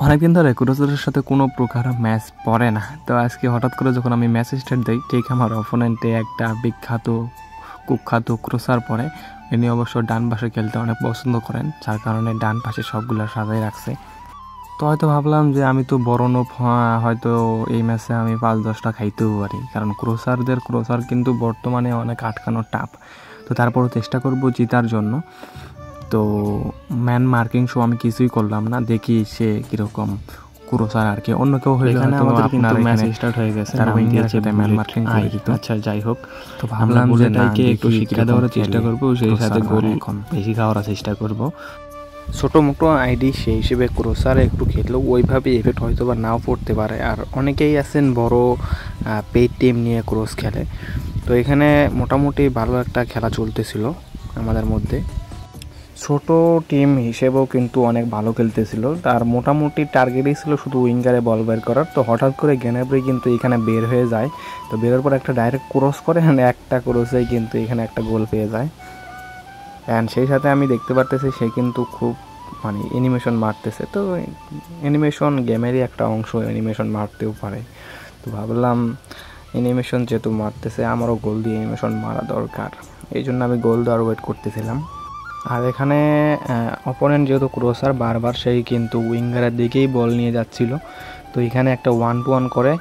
অনেকদিন ধরে ক্রুসারের সাথে কোনো প্রকার ম্যাচ পড়ে না, তো আজকে হঠাৎ করে যখন আমি ম্যাচ স্টার্ট দিই ঠিক আমার অপোনেন্টে একটা বিখ্যাত কুখ্যাত ক্রুসার পড়ে। ইনি অবশ্য ডান পাশে খেলতে অনেক পছন্দ করেন, যার কারণে ডান পাশে সবগুলো সাজাই রাখছে। তো হয়তো ভাবলাম যে আমি তো বড় নোপ, হয়তো এই ম্যাচে আমি 5-10টা খাইতেও পারি, কারণ ক্রুসার কিন্তু বর্তমানে অনেক আটকানো টাফ। তো তারপরও চেষ্টা করব জিতার জন্য। তো ম্যান মার্কিং শো আমি কিছুই করলাম না, দেখি সে কীরকম ক্রুসার আর কি। অন্য কেউ হলে এখানে আমাদের কিন্তু ম্যাচ স্টার্ট হয়ে গেছে, তার উইঙ্গের সাথে ম্যান মার্কিং করে দিত। আচ্ছা যাই হোক, তো ভাবলাম যে বুলেটাইকে একটু শিক্ষা দেওয়ার চেষ্টা করব, সেই সাথে গোল বেশি খাওয়ার চেষ্টা করব। ছোটো মোটো আইডি সেই হিসেবে ক্রুসার একটু খেললেও ওইভাবে এফেক্ট হয়তো বা নাও পড়তে পারে। আর অনেকেই আছেন বড় পেইড টিম নিয়ে ক্রস খেলে। তো এখানে মোটামুটি ভালো একটা খেলা চলতেছিল আমাদের মধ্যে। ছোট টিম হিসেবেও কিন্তু অনেক ভালো খেলতেছিল। তার মোটামুটি টার্গেটই ছিল শুধু উইঙ্গারে বল বের করার। তো হঠাৎ করে গ্যানাব্রি কিন্তু এখানে বের হয়ে যায়। তো বেরোর পর একটা ডাইরেক্ট ক্রস করে, একটা ক্রসেই কিন্তু এখানে একটা গোল পেয়ে যায়। অ্যান্ড সেই সাথে আমি দেখতে পারতেছি সে কিন্তু খুব অ্যানিমেশন মারতেছে। তো অ্যানিমেশন গেমেরই একটা অংশ, অ্যানিমেশন মারতেও পারে। তো ভাবলাম অ্যানিমেশন যেহেতু মারতেছে, আমারও গোল দিয়ে অ্যানিমেশন মারা দরকার। এই জন্য আমি গোল দেওয়ার ওয়েট করতেছিলাম। আর এখানে অপোনেন্ট যেহেতু ক্রসার বারবার সেই কিন্তু উইঙ্গারের দিকেই বল নিয়ে যাচ্ছিল। তো এখানে একটা 1-1 করে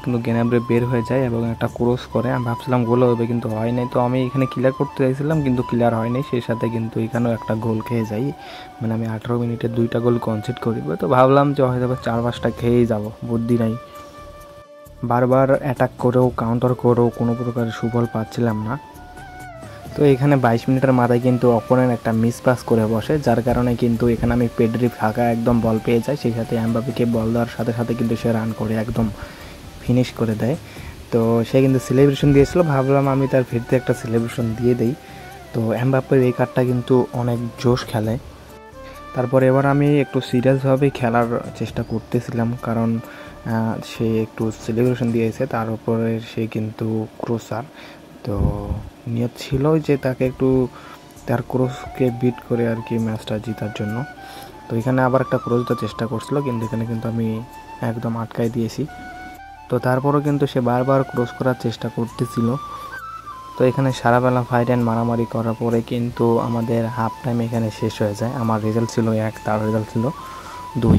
কিন্তু গ্যানাব্রি বের হয়ে যায় এবং একটা ক্রস করে। আমি ভাবছিলাম গোল হবে, কিন্তু হয় নাই। তো আমি এখানে ক্লিয়ার করতে চাইছিলাম, কিন্তু ক্লিয়ার হয় নাই। সেই সাথে কিন্তু এখানেও একটা গোল খেয়ে যাই। আমি 18 মিনিটে 2টা গোল কনসিড করিব। তো ভাবলাম যে হয়তো 4-5টা খেয়েই যাব, বুদ্ধি নাই। বারবার অ্যাটাক করেও কাউন্টার করেও কোনো প্রকার সুফল পাচ্ছিলাম না। তো এখানে 22 মিনিটের মাথায় কিন্তু অপোনেন্ট একটা মিস পাস করে বসে, যার কারণে কিন্তু এখানে আমি পেড্রি ফাঁকা একদম বল পেয়ে যাই। সেই সাথে এমবাপ্পেকে বল দেওয়ার সাথে সাথে কিন্তু সে রান করে একদম ফিনিশ করে দেয়। তো সে কিন্তু সেলিব্রেশন দিয়েছিল, ভাবলাম আমি তার ফিরতে একটা সেলিব্রেশন দিয়ে দিই। তো এমবাপ্পের এই কার্ডটা কিন্তু অনেক জোশ খেলে। তারপর এবার আমি একটু সিরিয়াসভাবে খেলার চেষ্টা করতেছিলাম, কারণ সে একটু সেলিব্রেশন দিয়েছে, তার উপরে সে কিন্তু ক্রুসার। তো নিয়ত ছিল যে তাকে একটু তার ক্রসকে বিট করে আর কি ম্যাচটা জেতার জন্য। তো এখানে আবার একটা ক্রস দেওয়ার চেষ্টা করছিল, কিন্তু এখানে কিন্তু আমি একদম আটকাই দিয়েছি। তো তারপরও কিন্তু সে বারবার ক্রস করার চেষ্টা করতেছিল। তো এখানে সারাবেলা ফাইট অ্যান্ড মারামারি করার পরে কিন্তু আমাদের হাফ টাইম এখানে শেষ হয়ে যায়। আমার রেজাল্ট ছিল 1, তার রেজাল্ট ছিল 2।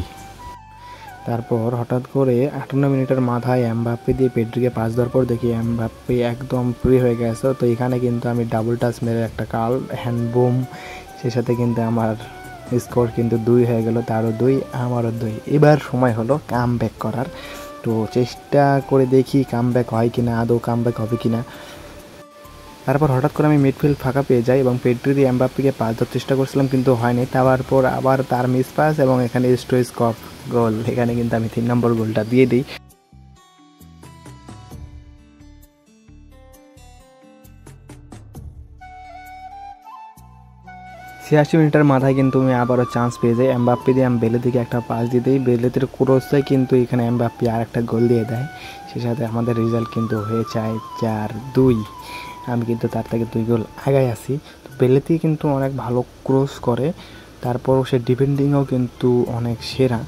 তারপর হঠাৎ করে 58 মিনিটের মাথায় এমবাপ্পে দিয়ে পেড্রিকে পাস দেওয়ার পর দেখি এমবাপ্পে একদম ফ্রি হয়ে গেছে। তো এখানে কিন্তু আমি ডাবল টাচ মেরে একটা কাল হ্যান্ড বুম, সেই সাথে কিন্তু আমার স্কোর কিন্তু 2 হয়ে গেল। তারও 2, আমারও 2। এবার সময় হলো কাম ব্যাক করার। তো চেষ্টা করে দেখি কাম ব্যাক হয় কিনা, আদৌ কাম ব্যাক হবে কিনা। তারপর হঠাৎ করে আমি মিডফিল্ড ফাঁকা পেয়ে যাই এবং পেড্রি দিয়ে এমবাপ্পেকে পাস দেওয়ার চেষ্টা করছিলাম, কিন্তু হয়নি। তারপর আবার তার মিস পাস এবং এখানে স্টোইচকভ গোল। এখানে কিন্তু আমি 3 নম্বর গোলটা দিয়ে দিই। ছিয়াশি মিনিটের মাথায় কিন্তু আমি আবারও চান্স পেয়ে যাই। এমবাপ্পে দিয়ে আমি বেলেতিকে একটা পাস দিয়ে দিই, বেলেতির ক্রসে কিন্তু এখানে এমবাপ্পে আর একটা গোল দিয়ে দেয়। সেই সাথে আমাদের রেজাল্ট কিন্তু হয়ে যায় 4-2। আমি কিন্তু তার থেকে 2 গোল আগায় আছি। তো বেলেতি কিন্তু অনেক ভালো ক্রস করে, তারপরও সে ডিফেন্ডিংও কিন্তু অনেক সেরা।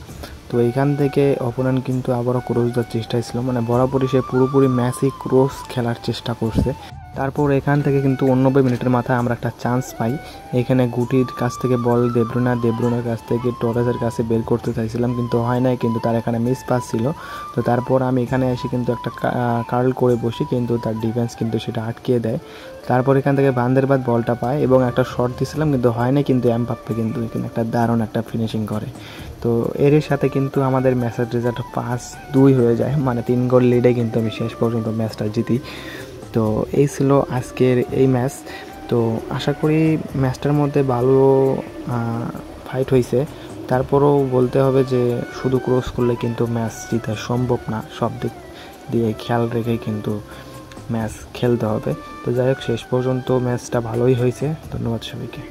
তো এইখান থেকে অপোনেন্ট কিন্তু আবারও ক্রস দেওয়ার চেষ্টায় ছিল, বরাবরই সে পুরোপুরি ম্যাচই ক্রস খেলার চেষ্টা করছে। তারপর এখান থেকে কিন্তু 89 মিনিটের মাথায় আমরা একটা চান্স পাই। এখানে গুটির কাছ থেকে বল দেব্রুনার কাছ থেকে টরেসের কাছে বের করতে চাইছিলাম, কিন্তু হয় নাই, কিন্তু তার এখানে মিস পাস ছিল। তো তারপর আমি এখানে এসে কিন্তু একটা কার্ল করে বসি, কিন্তু তার ডিফেন্স কিন্তু সেটা আটকিয়ে দেয়। তারপর এখান থেকে ভান্ডারবার্ট বলটা পায় এবং একটা শট দিয়েছিলাম, কিন্তু হয় নাই, কিন্তু এমবাপ্পে কিন্তু এখানে একটা দারুণ একটা ফিনিশিং করে। তো এর সাথে কিন্তু আমাদের ম্যাচের রেজাল্ট 5-2 হয়ে যায়, 3 গোল লিডে কিন্তু আমি শেষ পর্যন্ত ম্যাচটা জিতি। তো এই ছিল আজকের এই ম্যাচ। তো আশা করি ম্যাচটার মধ্যে ভালো ফাইট হয়েছে। তারপরেও বলতে হবে যে শুধু ক্রস করলে কিন্তু ম্যাচ জিতা সম্ভব না, সব দিক দিয়ে খেয়াল রেখে কিন্তু ম্যাচ খেলতে হবে। তো যাই হোক, শেষ পর্যন্ত ম্যাচটা ভালোই হয়েছে। ধন্যবাদ সবাইকে।